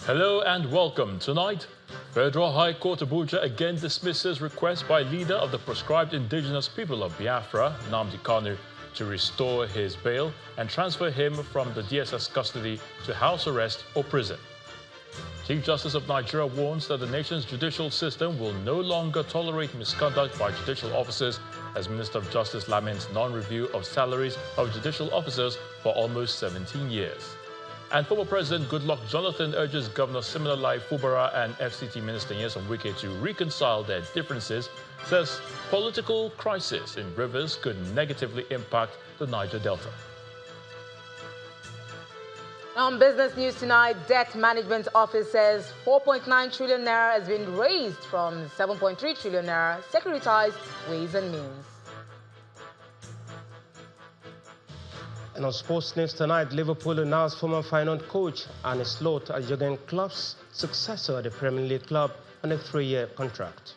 Hello and welcome. Tonight, Federal High Court Abuja again dismisses request by leader of the proscribed indigenous people of Biafra, Nnamdi Kanu, to restore his bail and transfer him from the DSS custody to house arrest or prison. Chief Justice of Nigeria warns that the nation's judicial system will no longer tolerate misconduct by judicial officers as Minister of Justice laments non-review of salaries of judicial officers for almost 17 years. And former President Goodluck Jonathan urges Governor Siminalayi Fubara and FCT Minister Nyesom Wike to reconcile their differences, says political crisis in Rivers could negatively impact the Niger Delta. On business news tonight, Debt Management Office says 4.9 trillion naira has been raised from 7.3 trillion naira securitized Ways and Means. And on sports news tonight, Liverpool announced former Feyenoord coach Arne Slot as Jurgen Klopp's successor at the Premier League club on a 3-year contract.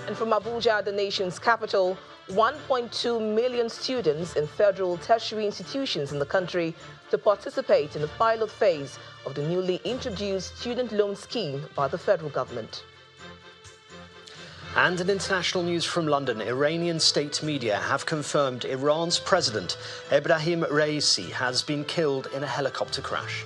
And from Abuja, the nation's capital, 1.2 million students in federal tertiary institutions in the country to participate in the pilot phase of the newly introduced student loan scheme by the federal government. And in international news from London, Iranian state media have confirmed Iran's president, Ebrahim Raisi, has been killed in a helicopter crash.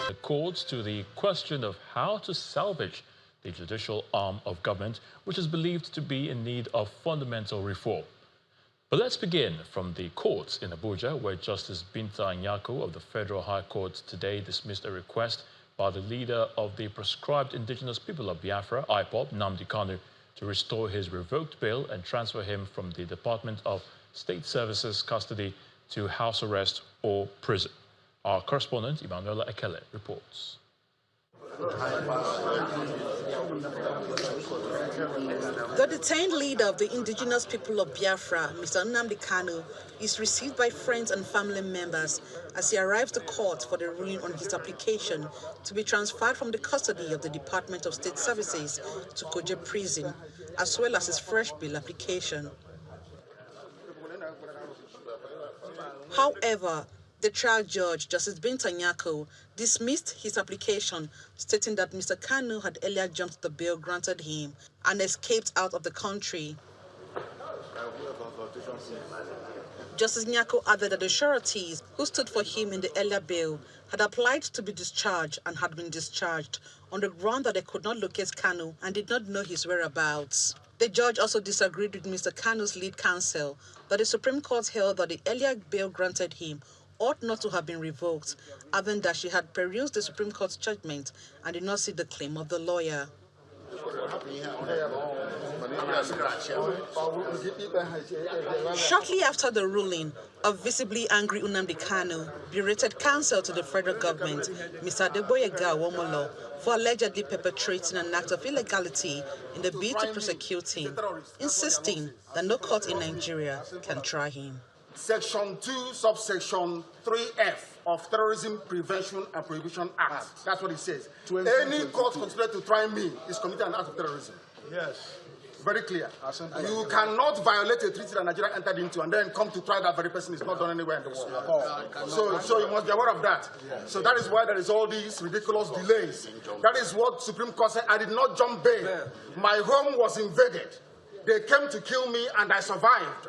The courts to the question of how to salvage the judicial arm of government, which is believed to be in need of fundamental reform. But let's begin from the courts in Abuja, where Justice Binta Nyako of the Federal High Court today dismissed a request by the leader of the proscribed indigenous people of Biafra, IPOB, Nnamdi Kanu, to restore his revoked bail and transfer him from the Department of State Services custody to house arrest or prison. Our correspondent, Emanuela Ekele, reports. The detained leader of the indigenous people of Biafra, Mr. Nnamdi Kanu, is received by friends and family members as he arrives to court for the ruling on his application to be transferred from the custody of the Department of State Services to Kuje Prison, as well as his fresh bail application. However, the trial judge, Justice Binta Nyako, dismissed his application, stating that Mr. Kanu had earlier jumped the bail granted him and escaped out of the country. Justice Nyako added that the sureties who stood for him in the earlier bail had applied to be discharged and had been discharged on the ground that they could not locate Kanu and did not know his whereabouts. The judge also disagreed with Mr. Kanu's lead counsel that the Supreme Court held that the earlier bail granted him ought not to have been revoked, adding that she had perused the Supreme Court's judgment and did not see the claim of the lawyer. Shortly after the ruling, a visibly angry Nnamdi Kanu berated counsel to the federal government, Mr. Adeboyega Awomolo, for allegedly perpetrating an act of illegality in the bid to prosecute him, insisting that no court in Nigeria can try him. Section 2, subsection 3F of Terrorism Prevention and Prohibition Act. That's what it says. Any court considered to try me is committing an act of terrorism. Yes. Very clear. You cannot violate a treaty that Nigeria entered into and then come to try that very person is not done anywhere in the world. So you must be aware of that. So that is why there is all these ridiculous delays. That is what Supreme Court said. I did not jump bail. My home was invaded. They came to kill me and I survived.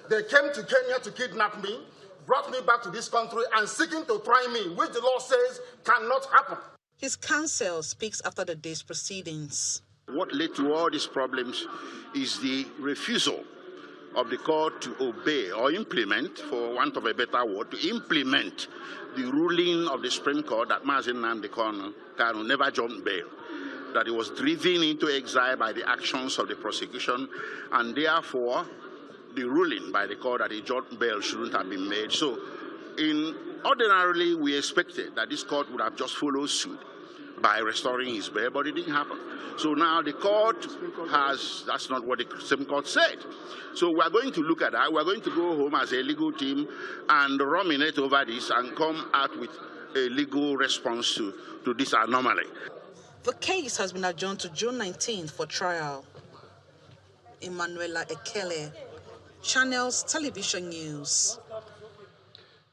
They came to Kenya to kidnap me, brought me back to this country and seeking to try me, which the law says cannot happen. His counsel speaks after the day's proceedings. What led to all these problems is the refusal of the court to obey or implement, for want of a better word, to implement the ruling of the Supreme Court that Mazi Nnamdi Kanu never jumped bail, that he was driven into exile by the actions of the prosecution, and therefore the ruling by the court that a jumped bail shouldn't have been made. So, ordinarily, we expected that this court would have just followed suit by restoring his bail, but it didn't happen. So now the court has, that's not what the Supreme Court said. So we're going to look at that. We're going to go home as a legal team and ruminate over this and come out with a legal response to this anomaly. The case has been adjourned to June 19th for trial. Emanuela Ekele, Channels Television News.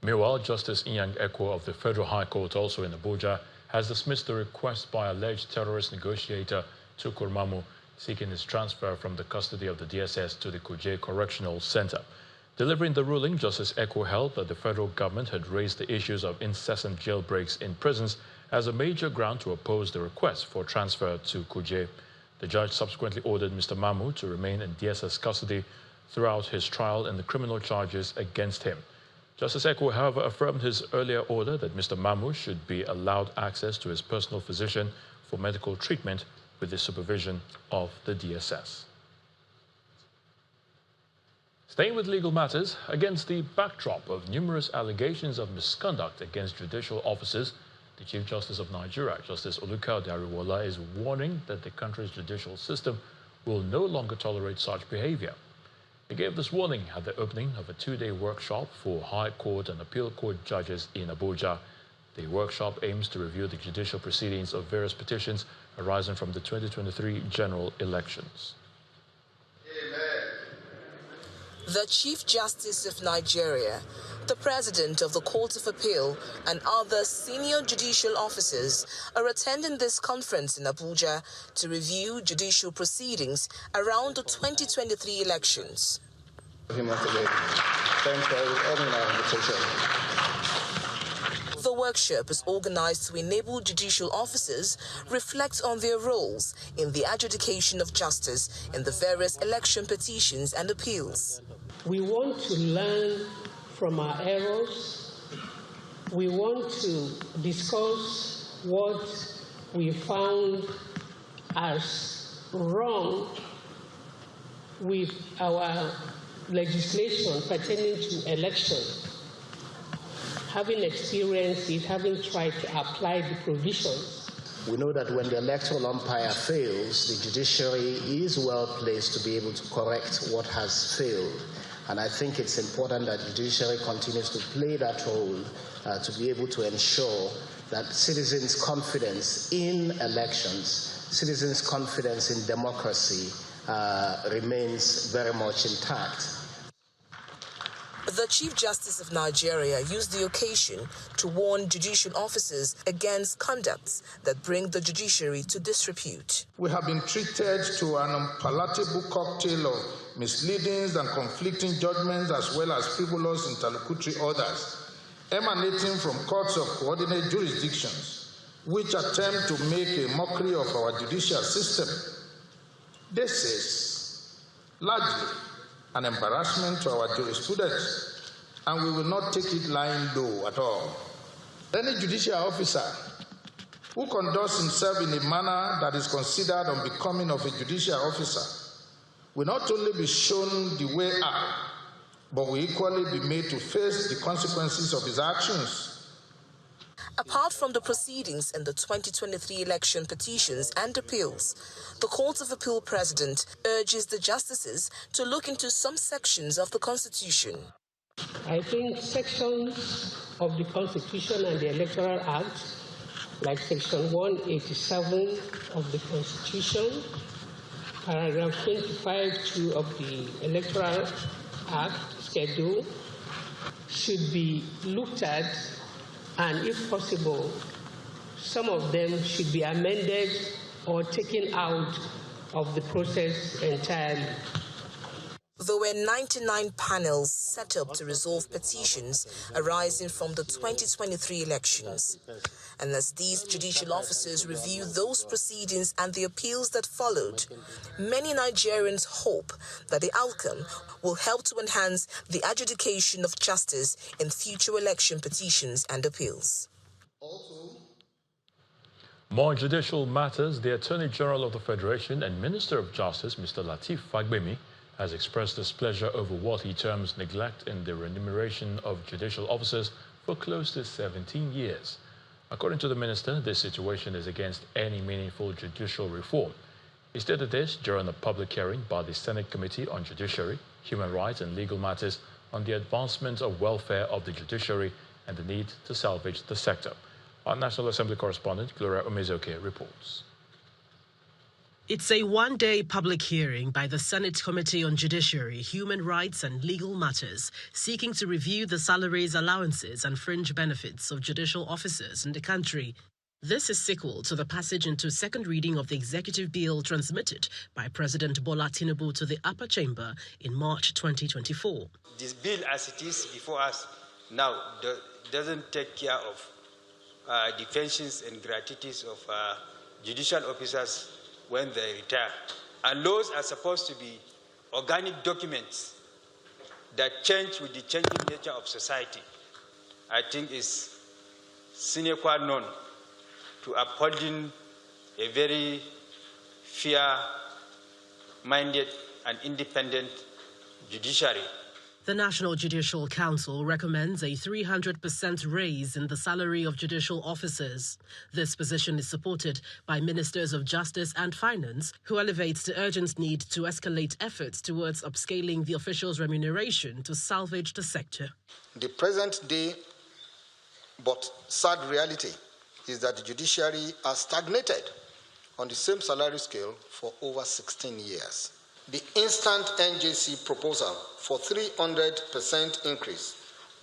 Meanwhile, Justice Inyang Ekwo of the Federal High Court, also in Abuja, has dismissed the request by alleged terrorist negotiator Tukur Mamu seeking his transfer from the custody of the DSS to the Kuje Correctional Center. Delivering the ruling, Justice Ekwo held that the federal government had raised the issues of incessant jailbreaks in prisons as a major ground to oppose the request for transfer to Kuje. The judge subsequently ordered Mr. Mamu to remain in DSS custody throughout his trial in the criminal charges against him. Justice Ekwo, however, affirmed his earlier order that Mr. Mamu should be allowed access to his personal physician for medical treatment with the supervision of the DSS. Staying with legal matters, against the backdrop of numerous allegations of misconduct against judicial officers, the Chief Justice of Nigeria, Justice Olukayode Ariwoola, is warning that the country's judicial system will no longer tolerate such behavior. He gave this warning at the opening of a two-day workshop for High Court and Appeal Court judges in Abuja. The workshop aims to review the judicial proceedings of various petitions arising from the 2023 general elections. The Chief Justice of Nigeria, the President of the Court of Appeal, and other senior judicial officers are attending this conference in Abuja to review judicial proceedings around the 2023 elections. The workshop is organized to enable judicial officers reflect on their roles in the adjudication of justice in the various election petitions and appeals. We want to learn from our errors. We want to discuss what we found as wrong with our legislation pertaining to elections. Having experienced it, having tried to apply the provisions. We know that when the electoral umpire fails, the judiciary is well placed to be able to correct what has failed. And I think it's important that the judiciary continues to play that role to be able to ensure that citizens' confidence in elections, citizens' confidence in democracy remains very much intact. The Chief Justice of Nigeria used the occasion to warn judicial officers against conducts that bring the judiciary to disrepute. We have been treated to an unpalatable cocktail of misleadings and conflicting judgments, as well as frivolous interlocutory orders, emanating from courts of coordinate jurisdictions, which attempt to make a mockery of our judicial system. This is largely an embarrassment to our jurisprudence, and we will not take it lying low at all. Any judicial officer who conducts himself in a manner that is considered unbecoming of a judicial officer will not only be shown the way out, but will equally be made to face the consequences of his actions. Apart from the proceedings in the 2023 election petitions and appeals, the Court of Appeal President urges the justices to look into some sections of the Constitution. I think sections of the Constitution and the Electoral Act, like Section 187 of the Constitution, Paragraph 25(2) of the Electoral Act schedule, should be looked at, and if possible, some of them should be amended or taken out of the process entirely. There were 99 panels set up to resolve petitions arising from the 2023 elections. And as these judicial officers review those proceedings and the appeals that followed, many Nigerians hope that the outcome will help to enhance the adjudication of justice in future election petitions and appeals. More judicial matters. The Attorney General of the Federation and Minister of Justice, Mr. Lateef Fagbemi, has expressed displeasure over what he terms neglect in the remuneration of judicial officers for close to 17 years. According to the minister, this situation is against any meaningful judicial reform. He stated this during a public hearing by the Senate Committee on Judiciary, Human Rights and Legal Matters on the advancement of welfare of the judiciary and the need to salvage the sector. Our National Assembly correspondent, Gloria Umezoke, reports. It's a one-day public hearing by the Senate Committee on Judiciary, Human Rights and Legal Matters, seeking to review the salaries, allowances and fringe benefits of judicial officers in the country. This is sequel to the passage into second reading of the executive bill transmitted by President Bola Tinubu to the upper chamber in March 2024. This bill as it is before us now doesn't take care of the pensions and gratuities of judicial officers when they retire. And laws are supposed to be organic documents that change with the changing nature of society. I think is sine qua non to upholding a very fair-minded and independent judiciary. The National Judicial Council recommends a 300% raise in the salary of judicial officers. This position is supported by Ministers of Justice and Finance, who elevates the urgent need to escalate efforts towards upscaling the officials' remuneration to salvage the sector. The present day but sad reality is that the judiciary has stagnated on the same salary scale for over 16 years. The instant NJC proposal for 300% increase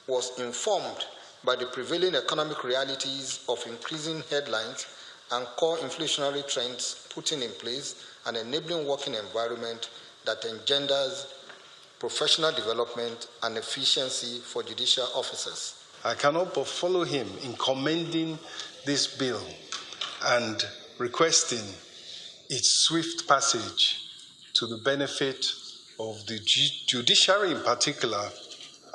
was informed by the prevailing economic realities of increasing headlines and core inflationary trends, putting in place an enabling working environment that engenders professional development and efficiency for judicial officers. I cannot but follow him in commending this bill and requesting its swift passage to the benefit of the judiciary in particular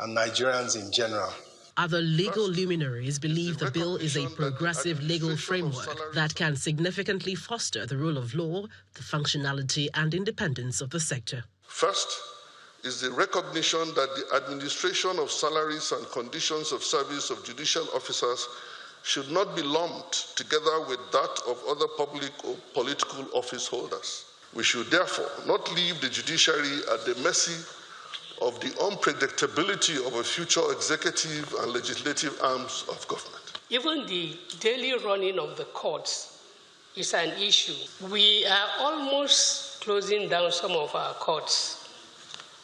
and Nigerians in general. Other legal luminaries believe the bill is a progressive legal framework that can significantly foster the rule of law, the functionality and independence of the sector. First is the recognition that the administration of salaries and conditions of service of judicial officers should not be lumped together with that of other public or political office holders. We should therefore not leave the judiciary at the mercy of the unpredictability of a future executive and legislative arms of government. Even the daily running of the courts is an issue. We are almost closing down some of our courts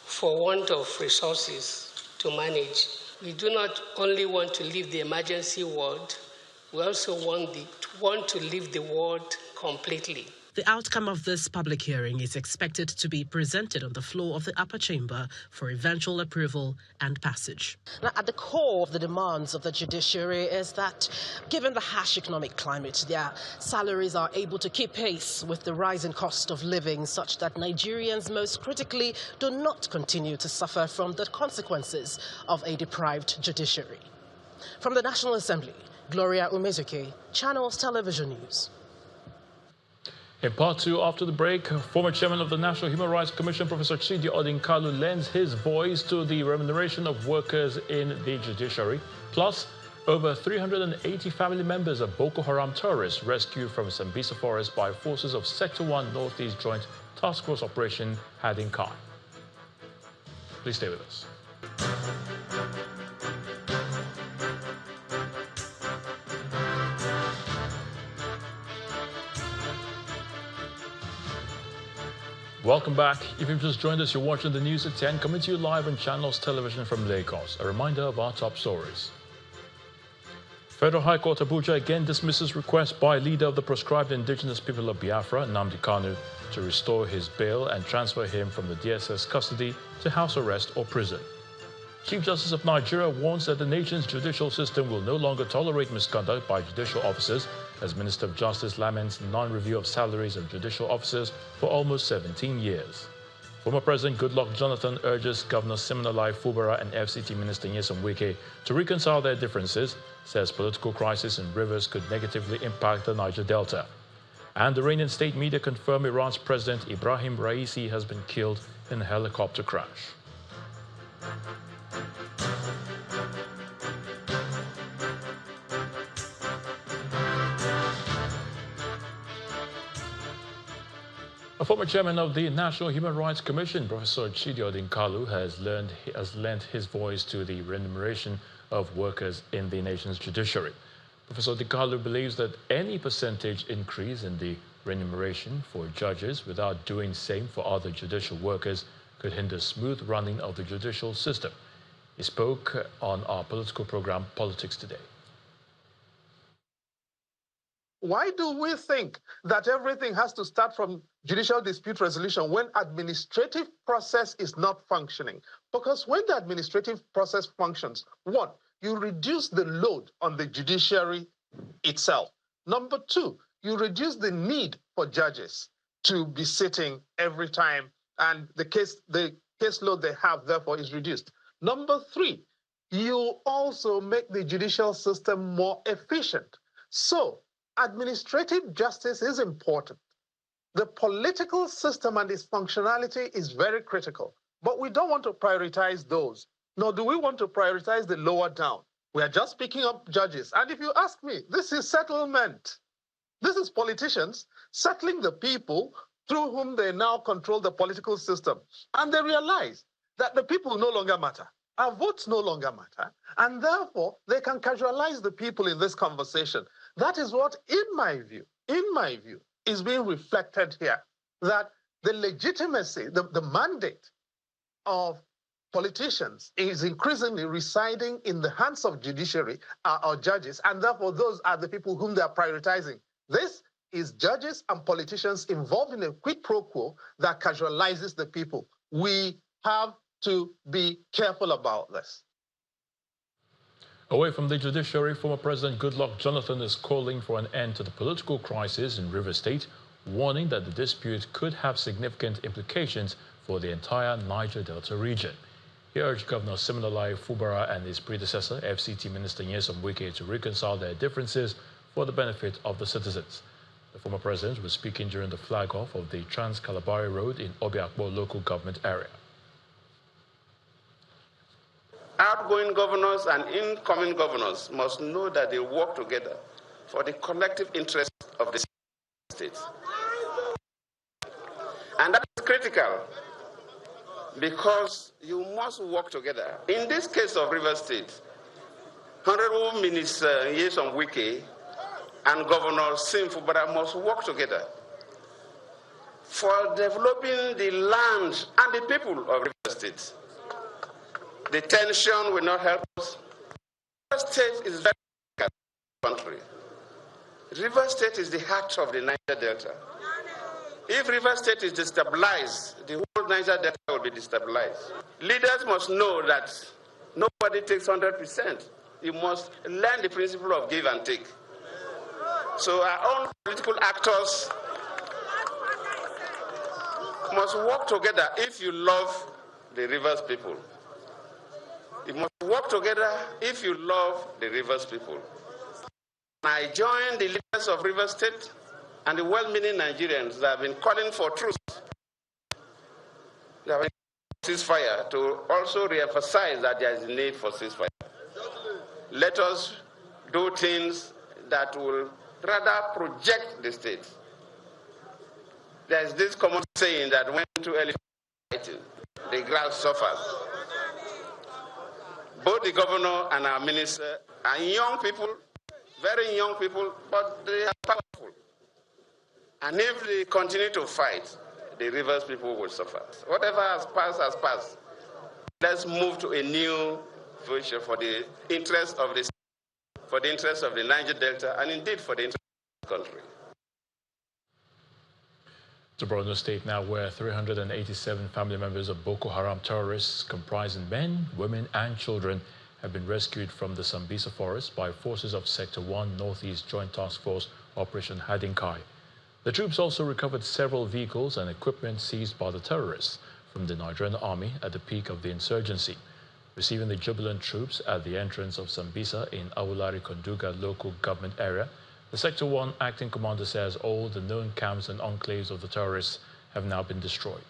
for want of resources to manage. We do not only want to leave the emergency ward, we also want to leave the ward completely. The outcome of this public hearing is expected to be presented on the floor of the upper chamber for eventual approval and passage. Now, at the core of the demands of the judiciary is that, given the harsh economic climate, their salaries are able to keep pace with the rising cost of living, such that Nigerians, most critically, do not continue to suffer from the consequences of a deprived judiciary. From the National Assembly, Gloria Umezuke, Channels Television News. In part two, after the break, former chairman of the National Human Rights Commission, Professor Chidi Odinkalu, lends his voice to the remuneration of workers in the judiciary. Plus, over 380 family members of Boko Haram terrorists rescued from Sambisa Forest by forces of Sector 1 Northeast Joint Task Force Operation Hadin Kai. Please stay with us. Welcome back. If you've just joined us, you're watching the news at 10, coming to you live on Channels Television from Lagos. A reminder of our top stories. Federal High Court Abuja again dismisses request by leader of the proscribed indigenous people of Biafra, Nnamdi Kanu, to restore his bail and transfer him from the DSS custody to house arrest or prison. Chief Justice of Nigeria warns that the nation's judicial system will no longer tolerate misconduct by judicial officers, as Minister of Justice laments non-review of salaries of judicial officers for almost 17 years. Former President Goodluck Jonathan urges Governor Siminalayi Fubara and FCT Minister Nyesom Wike to reconcile their differences, says political crisis in rivers could negatively impact the Niger Delta. And the Iranian state media confirm Iran's President Ibrahim Raisi has been killed in a helicopter crash. A former chairman of the National Human Rights Commission, Professor Chidi Odinkalu, has lent his voice to the remuneration of workers in the nation's judiciary. Professor Odinkalu believes that any percentage increase in the Remuneration for judges without doing same for other judicial workers could hinder smooth running of the judicial system. He spoke on our political program, Politics Today. Why do we think that everything has to start from judicial dispute resolution when administrative process is not functioning? Because when the administrative process functions, one, you reduce the load on the judiciary itself. Number two, you reduce the need for judges to be sitting every time, and the caseload they have, therefore, is reduced. Number three, you also make the judicial system more efficient. So, administrative justice is important. The political system and its functionality is very critical, but we don't want to prioritize those, nor do we want to prioritize the lower down. We are just picking up judges. And if you ask me, this is settlement. This is politicians settling the people through whom they now control the political system. And they realize that the people no longer matter. Our votes no longer matter. And therefore, they can casualize the people in this conversation. That is what, in my view, is being reflected here. That the legitimacy, the mandate of politicians is increasingly residing in the hands of judiciary or judges, and therefore those are the people whom they are prioritizing. This is judges and politicians involved in a quid pro quo that casualizes the people. We have to be careful about this. Away from the judiciary, former President Goodluck Jonathan is calling for an end to the political crisis in Rivers State, warning that the dispute could have significant implications for the entire Niger Delta region. He urged Governor Siminalayi Fubara and his predecessor, FCT Minister Nyesom Wike, to reconcile their differences for the benefit of the citizens. The former president was speaking during the flag-off of the Trans-Kalabari Road in Obiakpo local government area. Outgoing governors and incoming governors must know that they work together for the collective interest of the state. And that is critical because you must work together. In this case of Rivers State, Honorable Minister Nyesom Wike and Governor Sim Fubara must work together for developing the land and the people of Rivers State. The tension will not help us. Rivers State is very big country. Rivers State is the heart of the Niger Delta. If Rivers State is destabilized, the whole Niger Delta will be destabilized. Leaders must know that nobody takes 100%. You must learn the principle of give and take. So our own political actors must work together if you love the Rivers people. You must work together if you love the Rivers people. I join the leaders of Rivers State and the well-meaning Nigerians that have been calling for truce. They have been ceasefire to also re-emphasize that there is a need for ceasefire. Let us do things that will rather project the state. There is this common saying that when two elephants fighting, the grass suffers. Both the governor and our minister are young people, very young people, but they are powerful. And if they continue to fight, the Rivers people will suffer. Whatever has passed has passed. Let's move to a new future for the interest of the state, for the interest of the Niger Delta, and indeed for the interest of the country. To Borno State now, where 387 family members of Boko Haram terrorists, comprising men, women, and children, have been rescued from the Sambisa forest by forces of Sector 1 Northeast Joint Task Force Operation Hadinkai. The troops also recovered several vehicles and equipment seized by the terrorists from the Nigerian army at the peak of the insurgency. Receiving the jubilant troops at the entrance of Sambisa in Awulari Konduga local government area, the Sector 1 acting commander says all the known camps and enclaves of the terrorists have now been destroyed.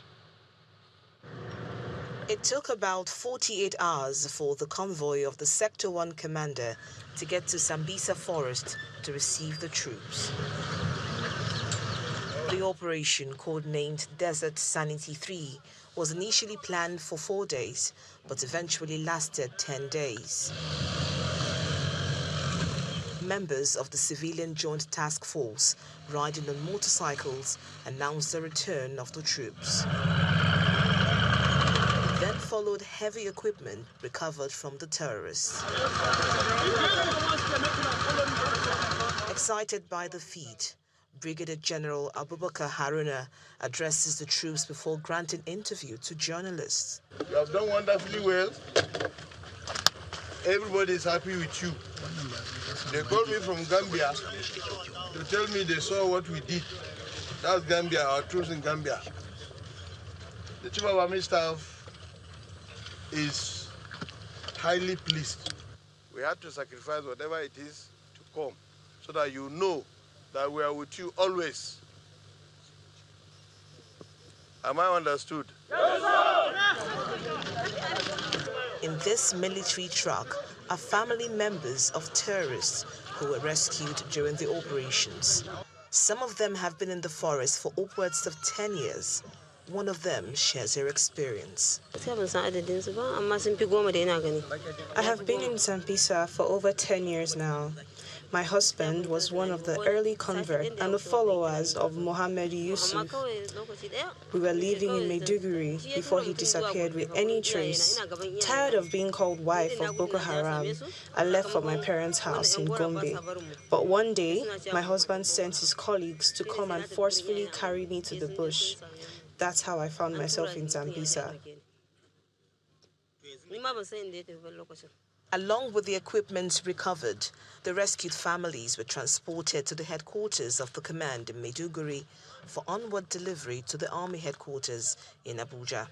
It took about 48 hours for the convoy of the Sector 1 commander to get to Sambisa forest to receive the troops. The operation, codenamed Desert Sanity 3, was initially planned for 4 days, but eventually lasted 10 days. members of the Civilian Joint Task Force, riding on motorcycles, announced the return of the troops. Then followed heavy equipment recovered from the terrorists. Excited by the feat, Brigadier General Abubakar Haruna addresses the troops before granting interview to journalists. You have done wonderfully well. Everybody is happy with you. They called me from Gambia to tell me they saw what we did. That's Gambia, our troops in Gambia. The Chief of Army Staff is highly pleased. We had to sacrifice whatever it is to come so that you know that we are with you always. Am I understood? Yes, sir. In this military truck are family members of terrorists who were rescued during the operations. Some of them have been in the forest for upwards of 10 years. One of them shares her experience. I have been in Zambisa for over 10 years now. My husband was one of the early converts and the followers of Mohammed Yusuf. We were living in Maiduguri before he disappeared with any trace. Tired of being called wife of Boko Haram, I left for my parents' house in Gombe. But one day, my husband sent his colleagues to come and forcefully carry me to the bush. That's how I found myself in Zambisa. Along with the equipment recovered, the rescued families were transported to the headquarters of the command in Maiduguri for onward delivery to the army headquarters in Abuja.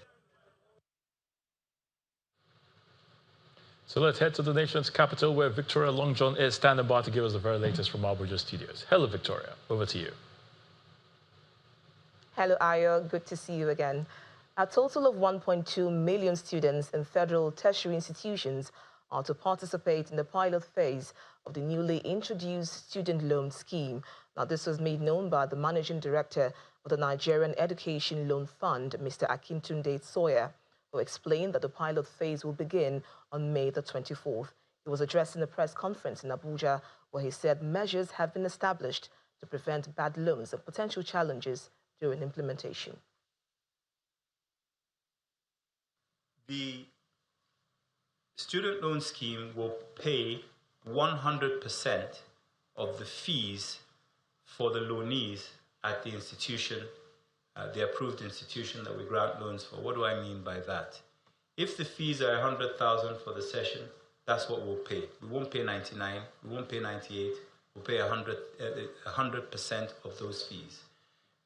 So let's head to the nation's capital, where Victoria Longjohn is standing by to give us the very latest from Abuja studios. Hello, Victoria. Over to you. Hello, Ayo. Good to see you again. A total of 1.2 million students in federal tertiary institutions are to participate in the pilot phase of the newly introduced student loan scheme. Now, this was made known by the managing director of the Nigerian Education Loan Fund, Mr. Akintunde Sawyer, who explained that the pilot phase will begin on May the 24th. He was addressing a press conference in Abuja where he said measures have been established to prevent bad loans and potential challenges during implementation. The student loan scheme will pay 100% of the fees for the loanees at the institution, the approved institution that we grant loans for. What do I mean by that? If the fees are 100,000 for the session, that's what we'll pay. We won't pay 99, we won't pay 98, we'll pay 100% of those fees.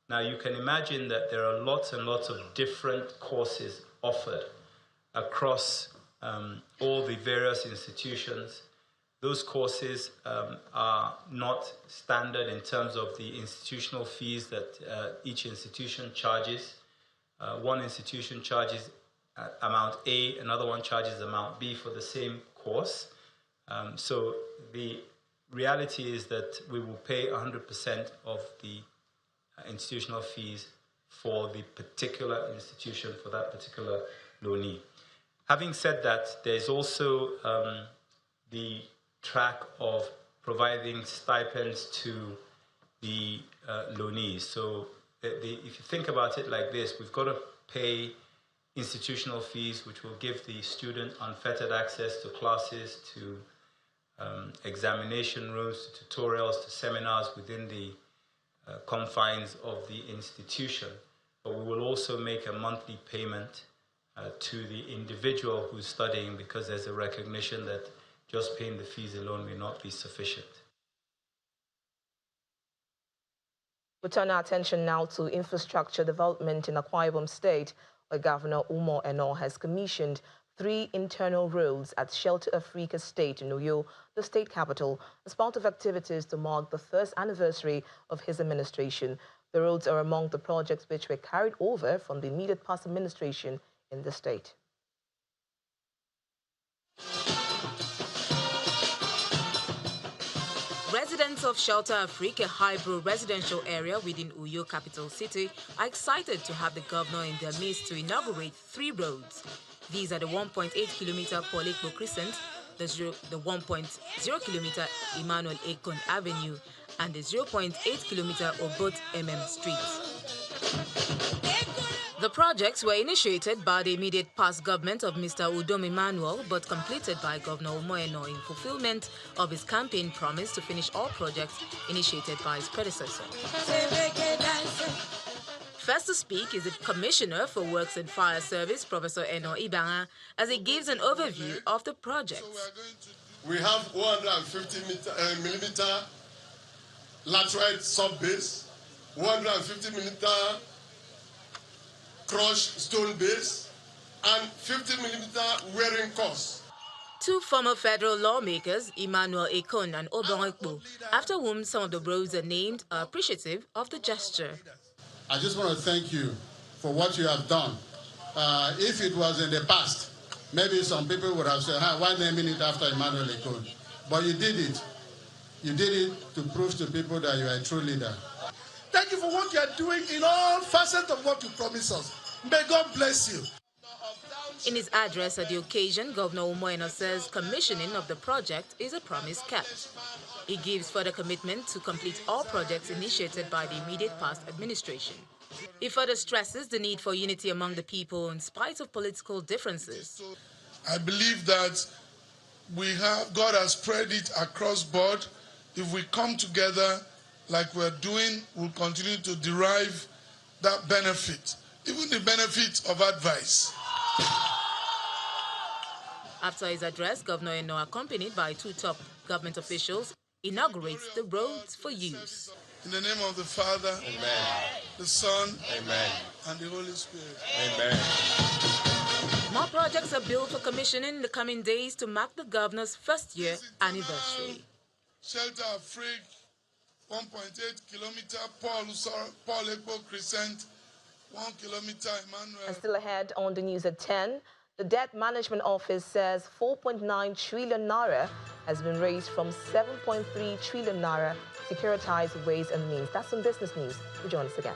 Now, you can imagine that there are lots and lots of different courses offered across all the various institutions. Those courses are not standard in terms of the institutional fees that each institution charges. One institution charges amount A, another one charges amount B for the same course. So the reality is that we will pay 100% of the institutional fees for the particular institution, for that particular loanee. Having said that, there's also the track of providing stipends to the loanees. So if you think about it like this, we've got to pay institutional fees, which will give the student unfettered access to classes, to examination rooms, to tutorials, to seminars within the confines of the institution. But we will also make a monthly payment to the individual who's studying, because there's a recognition that just paying the fees alone may not be sufficient. We turn our attention now to infrastructure development in Akwa Ibom State, where Governor Umar Eno has commissioned 3 internal roads at Shelter Africa State in Uyo, the state capital, as part of activities to mark the first anniversary of his administration. The roads are among the projects which were carried over from the immediate past administration in the state. Residents of Shelter Africa Highbrow residential area within Uyo capital city are excited to have the governor in their midst to inaugurate 3 roads. These are the 1.8-kilometer Polikbo Crescent, the 1.0 kilometer Emmanuel Ekon Avenue, and the 0.8 kilometer Obot MM Street. The projects were initiated by the immediate past government of Mr. Udom Emmanuel, but completed by Governor Umoeno in fulfillment of his campaign promise to finish all projects initiated by his predecessor. First to speak is the Commissioner for Works and Fire Service, Professor Eno Ibanga, as he gives an overview of the projects. We have 150 millimeter laterite sub-base, 150 millimeter crushed stone base, and 50 millimeter wearing course. Two former federal lawmakers, Emmanuel Ekon and Obon Ekpo, after whom some of the roads are named, are appreciative of the gesture. I just want to thank you for what you have done. If it was in the past, maybe some people would have said, why naming it after Emmanuel Ekon? But you did it. You did it to prove to people that you are a true leader. Thank you for what you are doing in all facets of what you promised us. May God bless you. In his address at the occasion, Governor Umoeno says commissioning of the project is a promise kept. He gives further commitment to complete all projects initiated by the immediate past administration. He further stresses the need for unity among the people in spite of political differences. I believe that God has spread it across board. If we come together like we're doing, we'll continue to derive that benefit, even the benefit of advice. After his address, Governor Eno, accompanied by two top government officials, inaugurates the roads for use. In the name of the Father, Amen. The Son, Amen. And the Holy Spirit. Amen. More projects are built for commissioning in the coming days to mark the governor's first-year anniversary. Shelter Afrique, 1.8 kilometer, Paul Ekpo Crescent, 1 kilometer, Emmanuel. And still ahead on the news at 10, the Debt Management Office says 4.9 trillion naira has been raised from 7.3 trillion naira securitized ways and means. That's some business news. Join us again.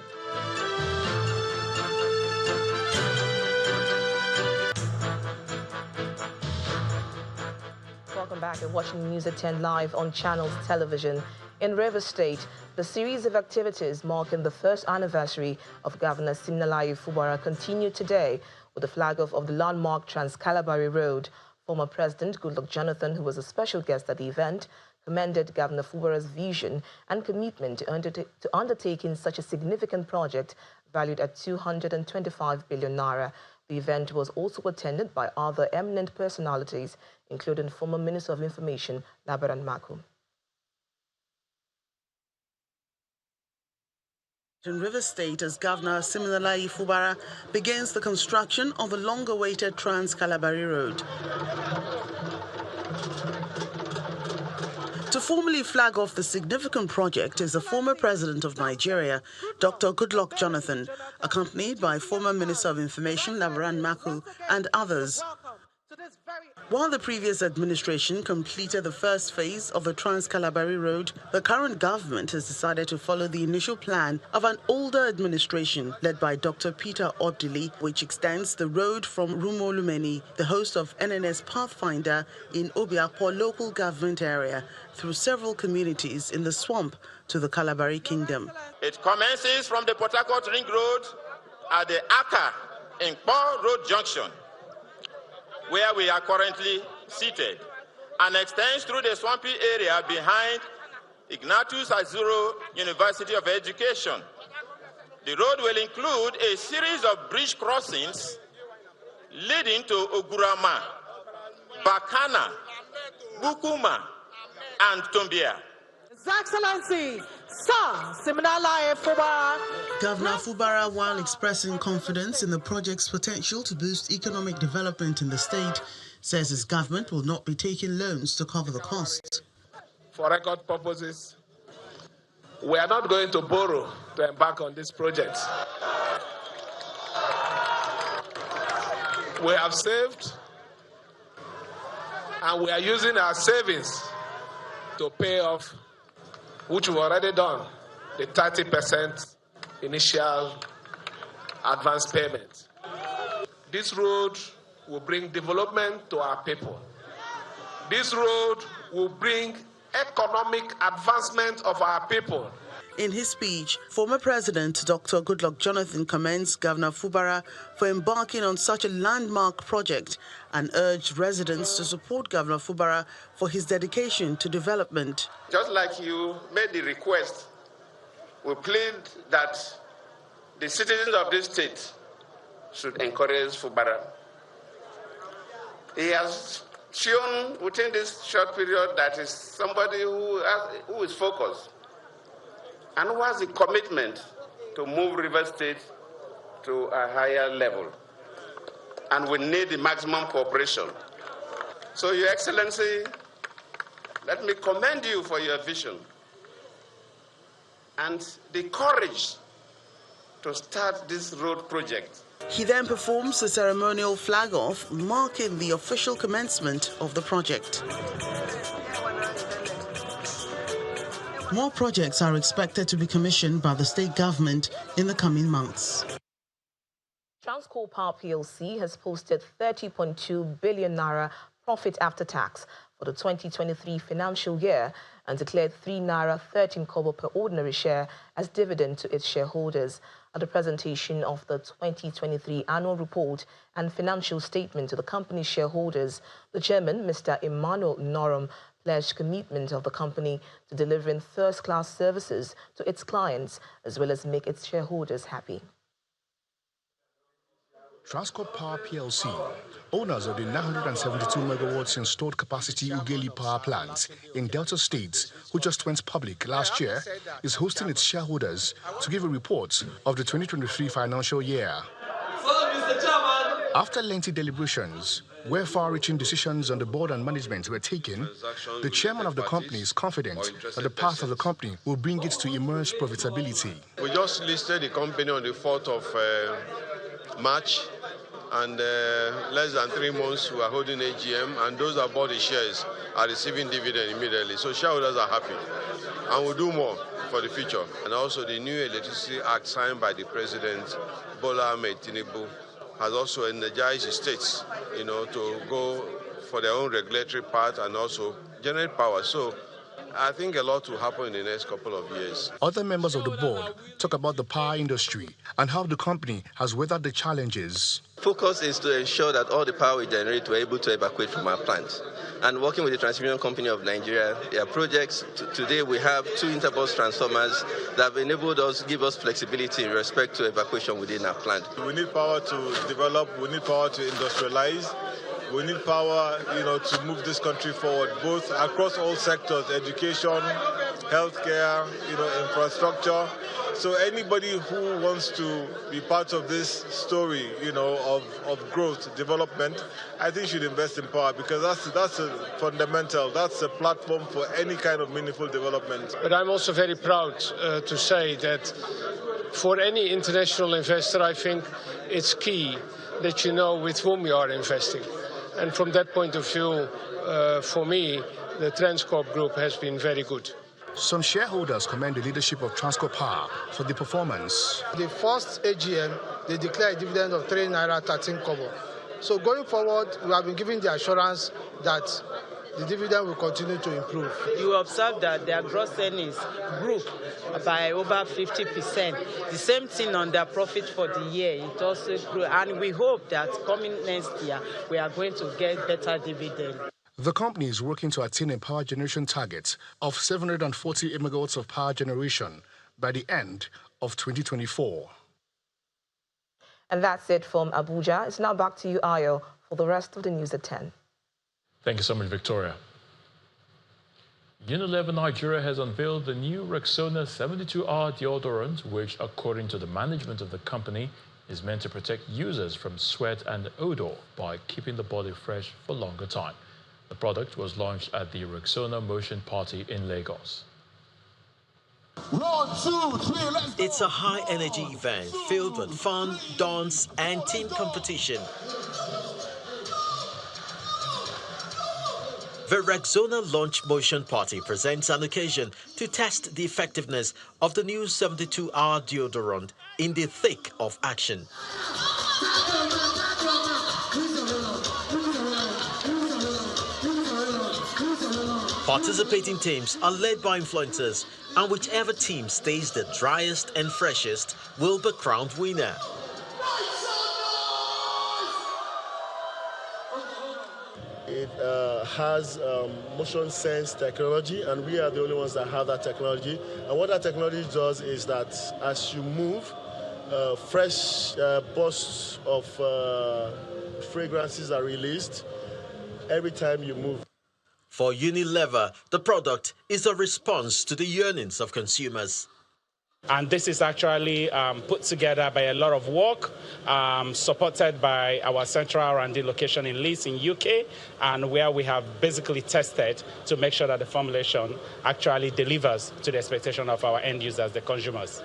Welcome back and watching News at 10 live on Channels Television. In Rivers State, the series of activities marking the first anniversary of Governor Siminalayi Fubara continued today with the flag off of the landmark Trans-Calabari Road. Former President Goodluck Jonathan, who was a special guest at the event, commended Governor Fubara's vision and commitment to undertaking such a significant project valued at 225 billion naira. The event was also attended by other eminent personalities, including former Minister of Information, Labaran Maku. In Rivers State, as Governor Siminalayi Fubara begins the construction of the long-awaited Trans-Calabari Road. To formally flag off the significant project is the former president of Nigeria, Dr. Goodluck Jonathan, accompanied by former Minister of Information, Labaran Maku, and others. While the previous administration completed the first phase of the Trans-Calabari Road, the current government has decided to follow the initial plan of an older administration led by Dr. Peter Odili, which extends the road from Rumolumeni, the host of NNS Pathfinder in Obiakpo local government area, through several communities in the swamp to the Calabari Kingdom. It commences from the Port Harcourt Ring Road at the Aka in Paul Road Junction, where we are currently seated, and extends through the swampy area behind Ignatius Azuro University of Education. The road will include a series of bridge crossings leading to Ogurama, Bakana, Bukuma, and Tumbia. His Excellency, Sir Siminalayi Fubara. Governor Fubara, while expressing confidence in the project's potential to boost economic development in the state, says his government will not be taking loans to cover the costs. For record purposes, we are not going to borrow to embark on this project. We have saved, and we are using our savings to pay off, which we've already done, the 30% initial advance payment. This road will bring development to our people. This road will bring economic advancement of our people. In his speech, former President Dr. Goodluck Jonathan commends Governor Fubara for embarking on such a landmark project and urged residents to support Governor Fubara for his dedication to development. Just like you made the request, we plead that the citizens of this state should encourage Fubara. He has shown within this short period that is somebody who is focused and who has a commitment to move River State to a higher level. And we need the maximum cooperation. So, Your Excellency, let me commend you for your vision and the courage to start this road project. He then performs the ceremonial flag-off, marking the official commencement of the project. More projects are expected to be commissioned by the state government in the coming months. Transcorp Power PLC has posted 30.2 billion naira profit after tax for the 2023 financial year and declared 3 naira 13 kobo per ordinary share as dividend to its shareholders. At the presentation of the 2023 annual report and financial statement to the company's shareholders, the chairman, Mr. Emmanuel Norum, pledged commitment of the company to delivering first-class services to its clients as well as make its shareholders happy. Transcorp Power PLC, owners of the 972 megawatts installed capacity Ughelli power plant in Delta State, who just went public last year, is hosting its shareholders to give a report of the 2023 financial year. After lengthy deliberations, where far-reaching decisions on the board and management were taken, the chairman of the company is confident that the path of the company will bring it to immense profitability. We just listed the company on the 4th of March, and less than 3 months we are holding AGM, and those that bought the shares are receiving dividend immediately. So shareholders are happy, and we'll do more for the future. And also the new Electricity Act signed by the President, Bola Ahmed Tinubu, has also energized the states, to go for their own regulatory part and also generate power. So I think a lot will happen in the next couple of years. Other members of the board talk about the power industry and how the company has weathered the challenges. Focus is to ensure that all the power we generate, we're able to evacuate from our plants. And working with the Transmission Company of Nigeria, their projects, today we have 2 interbus transformers that have enabled us, give us flexibility in respect to evacuation within our plant. We need power to develop, we need power to industrialize. We need power, to move this country forward, both across all sectors, education, healthcare, infrastructure. So anybody who wants to be part of this story, of growth, development, I think should invest in power, because that's a fundamental, that's a platform for any kind of meaningful development. But I'm also very proud to say that for any international investor, I think it's key that you know with whom you are investing. And from that point of view, for me, the Transcorp Group has been very good. Some shareholders commend the leadership of Transcorp Power for the performance. The first AGM, they declared a dividend of 3 naira 13 kobo. So going forward, we have been given the assurance that the dividend will continue to improve. You observe that their gross earnings grew by over 50%. The same thing on their profit for the year, it also grew. And we hope that coming next year, we are going to get better dividend. The company is working to attain a power generation target of 740 megawatts of power generation by the end of 2024. And that's it from Abuja. It's now back to you, Ayo, for the rest of the news at 10. Thank you so much, Victoria. Unilever Nigeria has unveiled the new Rexona 72-hour deodorant, which, according to the management of the company, is meant to protect users from sweat and odor by keeping the body fresh for longer time. The product was launched at the Rexona Motion Party in Lagos. 1, 2, 3, let's go. It's a high-energy event filled with fun, dance, and team competition. The Rexona Launch Motion Party presents an occasion to test the effectiveness of the new 72-hour deodorant in the thick of action. Participating teams are led by influencers, and whichever team stays the driest and freshest will be crowned winner. It has motion sense technology, and we are the only ones that have that technology. And what that technology does is that as you move, fresh bursts of fragrances are released every time you move. For Unilever, the product is a response to the yearnings of consumers. And this is actually put together by a lot of work, supported by our central R&D location in Leeds in UK, and where we have basically tested to make sure that the formulation actually delivers to the expectation of our end users, the consumers.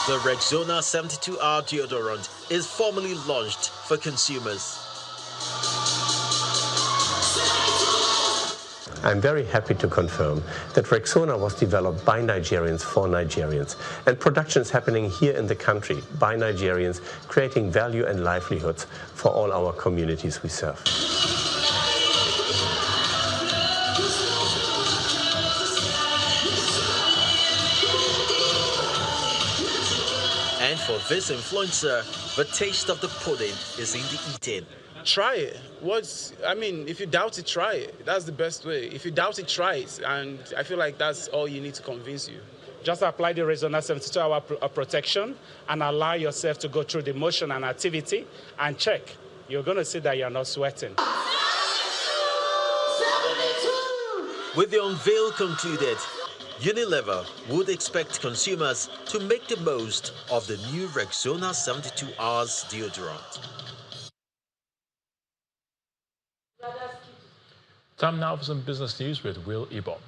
The Rexona 72-hour deodorant is formally launched for consumers. I'm very happy to confirm that Rexona was developed by Nigerians for Nigerians, and production is happening here in the country by Nigerians, creating value and livelihoods for all our communities we serve. And for this influencer, the taste of the pudding is in the eating. Try it. If you doubt it, try it. That's the best way. If you doubt it, try it. And I feel like that's all you need to convince you. Just apply the Rexona 72-hour protection and allow yourself to go through the motion and activity and check. You're going to see that you're not sweating. With the unveil concluded, Unilever would expect consumers to make the most of the new Rexona 72 Hours deodorant. Time now for some business news with Will Ebom.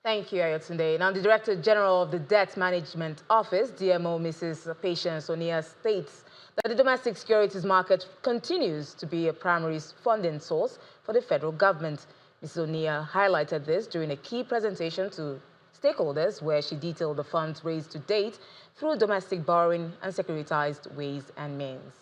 Thank you, Ayotunde. Now, the Director General of the Debt Management Office, DMO, Mrs. Patience Onia, states that the domestic securities market continues to be a primary funding source for the federal government. Mrs. Onia highlighted this during a key presentation to stakeholders, where she detailed the funds raised to date through domestic borrowing and securitized ways and means.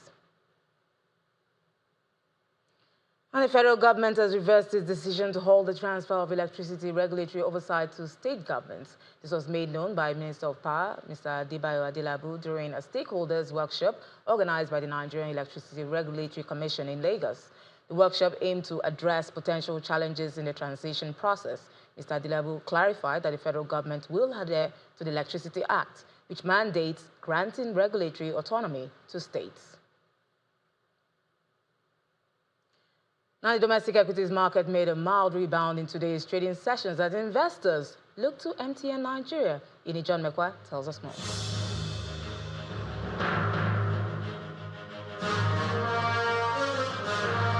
And the federal government has reversed its decision to hold the transfer of electricity regulatory oversight to state governments. This was made known by Minister of Power, Mr. Adebayo Adelabu, during a stakeholders workshop organized by the Nigerian Electricity Regulatory Commission in Lagos. The workshop aimed to address potential challenges in the transition process. Mr. Adelabu clarified that the federal government will adhere to the Electricity Act, which mandates granting regulatory autonomy to states. Now, the domestic equities market made a mild rebound in today's trading sessions as investors look to MTN Nigeria. Ini John Mekwa tells us more.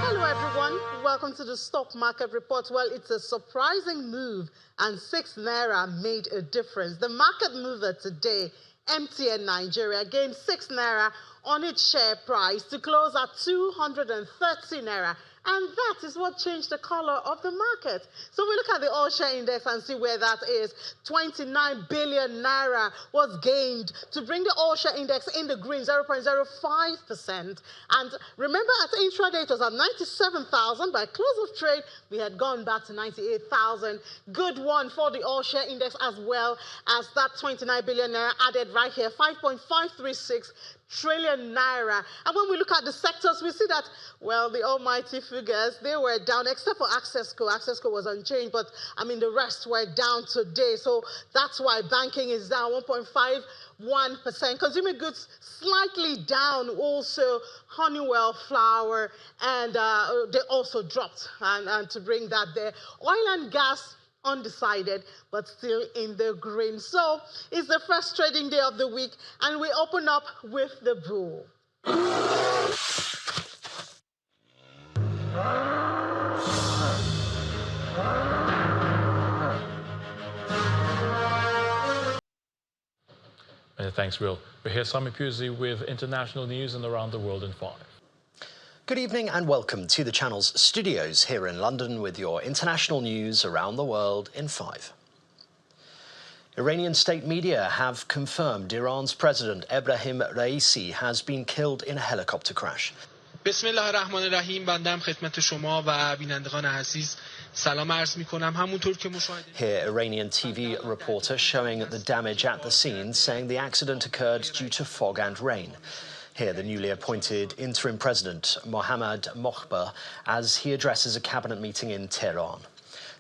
Hello, everyone. Welcome to the Stock Market Report. Well, it's a surprising move, and 6 Naira made a difference. The market mover today, MTN Nigeria, gained 6 Naira on its share price to close at 230 Naira. And that is what changed the color of the market. So we look at the all-share index and see where that is. 29 billion Naira was gained to bring the all-share index in the green, 0.05%. And remember, at intraday, it was at 97,000. By close of trade, we had gone back to 98,000. Good one for the all-share index, as well as that 29 billion Naira added right here, 5.536 trillion Naira. And when we look at the sectors, we see that, well, the almighty figures, they were down, except for Accessco. Accessco was unchanged, but the rest were down today. So that's why banking is down 1.51%. Consumer goods slightly down, also Honeywell flour, and they also dropped, and to bring that there. Oil and gas, undecided, but still in the green. So it's the first trading day of the week, and we open up with the bull. Thanks, Will. We're here, Sami Puzi, with international news and around the world in 5. Good evening and welcome to the Channel's studios here in London with your international news around the world in 5. Iranian state media have confirmed Iran's president Ebrahim Raisi has been killed in a helicopter crash. Bismillahirrahmanirrahim. بندم خدمت شما و بینندگان عزیز سلام عرض می‌کنم. همونطور که مشاهده Here, Iranian TV reporter showing the damage at the scene, saying the accident occurred due to fog and rain. Here, the newly appointed interim president, Mohammad Mokhbar, as he addresses a cabinet meeting in Tehran.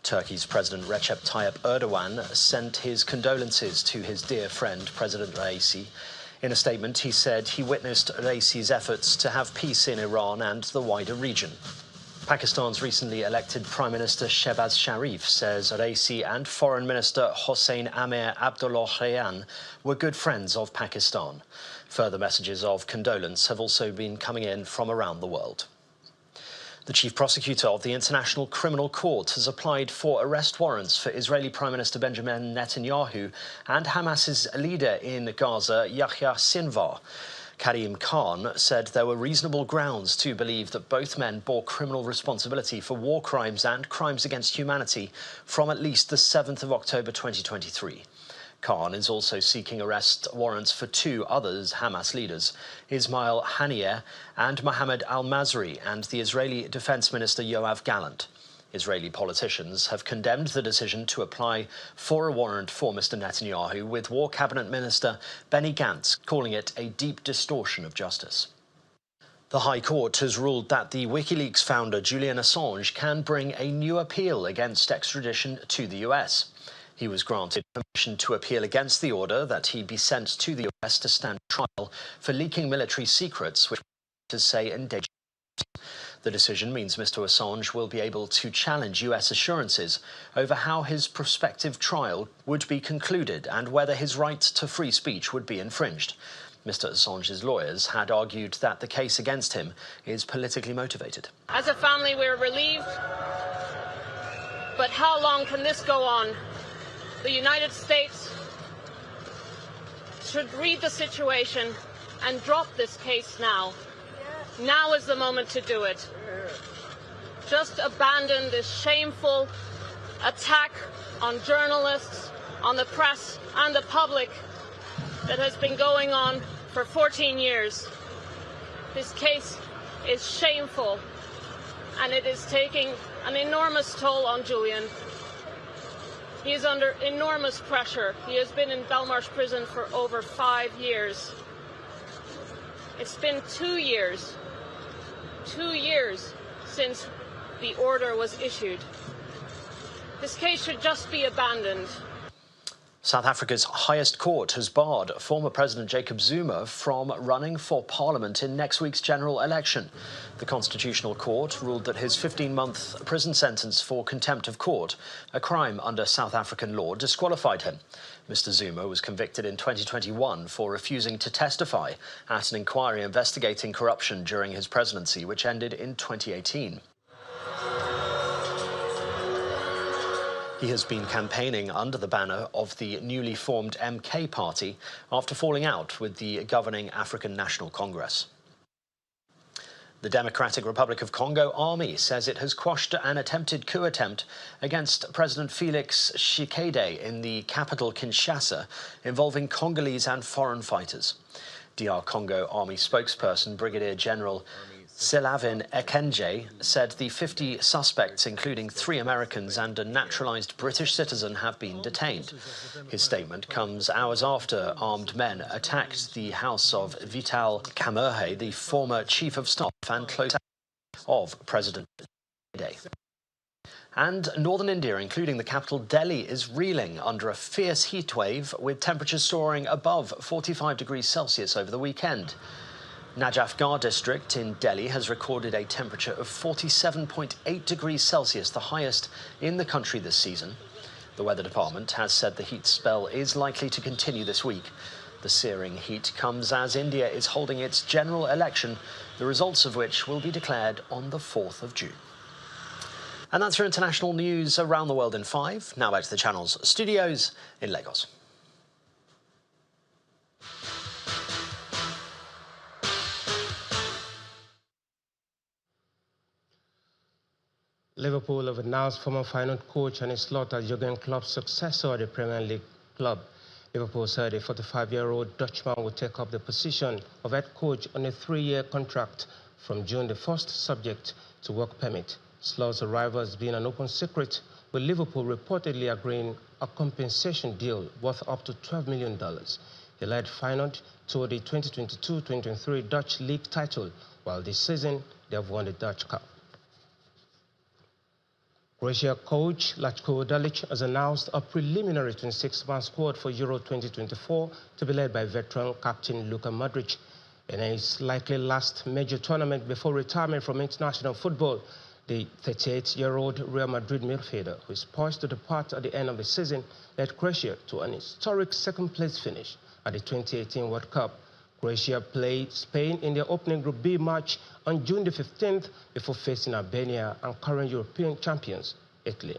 Turkey's President Recep Tayyip Erdogan sent his condolences to his dear friend, President Raisi. In a statement, he said he witnessed Raisi's efforts to have peace in Iran and the wider region. Pakistan's recently elected Prime Minister Shehbaz Sharif says Raisi and Foreign Minister Hossein Amir Abdollahian were good friends of Pakistan. Further messages of condolence have also been coming in from around the world. The chief prosecutor of the International Criminal Court has applied for arrest warrants for Israeli Prime Minister Benjamin Netanyahu and Hamas's leader in Gaza, Yahya Sinwar. Karim Khan said there were reasonable grounds to believe that both men bore criminal responsibility for war crimes and crimes against humanity from at least the 7th of October 2023. Khan is also seeking arrest warrants for 2 others Hamas leaders, Ismail Haniyeh and Mohammed al-Masri, and the Israeli Defense Minister Yoav Gallant. Israeli politicians have condemned the decision to apply for a warrant for Mr. Netanyahu, with War Cabinet Minister Benny Gantz calling it a deep distortion of justice. The High Court has ruled that the WikiLeaks founder Julian Assange can bring a new appeal against extradition to the US. He was granted permission to appeal against the order that he be sent to the US to stand trial for leaking military secrets, which to say endanger. The decision means Mr. Assange will be able to challenge US assurances over how his prospective trial would be concluded and whether his right to free speech would be infringed. Mr. Assange's lawyers had argued that the case against him is politically motivated. As a family, we're relieved. But how long can this go on? The United States should read the situation and drop this case now. Now is the moment to do it. Just abandon this shameful attack on journalists, on the press and the public that has been going on for 14 years. This case is shameful, and it is taking an enormous toll on Julian. He is under enormous pressure. He has been in Belmarsh prison for over 5 years. It's been 2 years since the order was issued. This case should just be abandoned. South Africa's highest court has barred former President Jacob Zuma from running for parliament in next week's general election. The Constitutional Court ruled that his 15-month prison sentence for contempt of court, a crime under South African law, disqualified him. Mr. Zuma was convicted in 2021 for refusing to testify at an inquiry investigating corruption during his presidency, which ended in 2018. He has been campaigning under the banner of the newly formed MK party after falling out with the governing African National Congress. The Democratic Republic of Congo Army says it has quashed an attempted coup attempt against President Felix Tshisekedi in the capital Kinshasa, involving Congolese and foreign fighters. DR Congo Army spokesperson Brigadier General Silavin Ekenje said the 50 suspects, including 3 Americans and a naturalized British citizen, have been detained. His statement comes hours after armed men attacked the house of Vital Kamerhe, the former chief of staff and close of President Tshisekedi. And northern India, including the capital Delhi, is reeling under a fierce heat wave, with temperatures soaring above 45 degrees Celsius over the weekend. Najafgarh district in Delhi has recorded a temperature of 47.8 degrees Celsius, the highest in the country this season. The weather department has said the heat spell is likely to continue this week. The searing heat comes as India is holding its general election, the results of which will be declared on the 4th of June. And that's your international news around the world in 5. Now back to the Channel's studios in Lagos. Liverpool have announced former Feyenoord coach Arne Slot as Jurgen Klopp's successor at the Premier League club. Liverpool said a 45-year-old Dutchman will take up the position of head coach on a 3-year contract from June the 1st, subject to work permit. Slot's arrival has been an open secret, with Liverpool reportedly agreeing a compensation deal worth up to $12 million. He led Feyenoord to the 2022-2023 Dutch league title, while this season they have won the Dutch Cup. Croatia coach Latko Dalic has announced a preliminary 26-man squad for Euro 2024 to be led by veteran captain Luka Modric. In his likely last major tournament before retirement from international football, the 38-year-old Real Madrid midfielder, who is poised to depart at the end of the season, led Croatia to an historic second-place finish at the 2018 World Cup. Croatia played Spain in their opening Group B match on June the 15th before facing Albania and current European champions, Italy.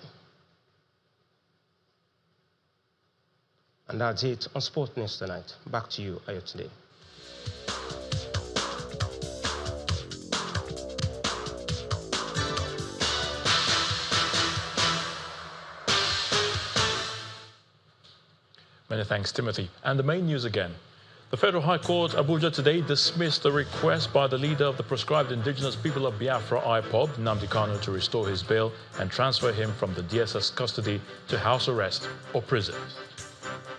And that's it on Sport News tonight. Back to you, Ayotunde. Many thanks, Timothy. And the main news again. The Federal High Court, Abuja, today dismissed the request by the leader of the proscribed indigenous people of Biafra, IPOB, Nnamdi Kanu, to restore his bail and transfer him from the DSS custody to house arrest or prison.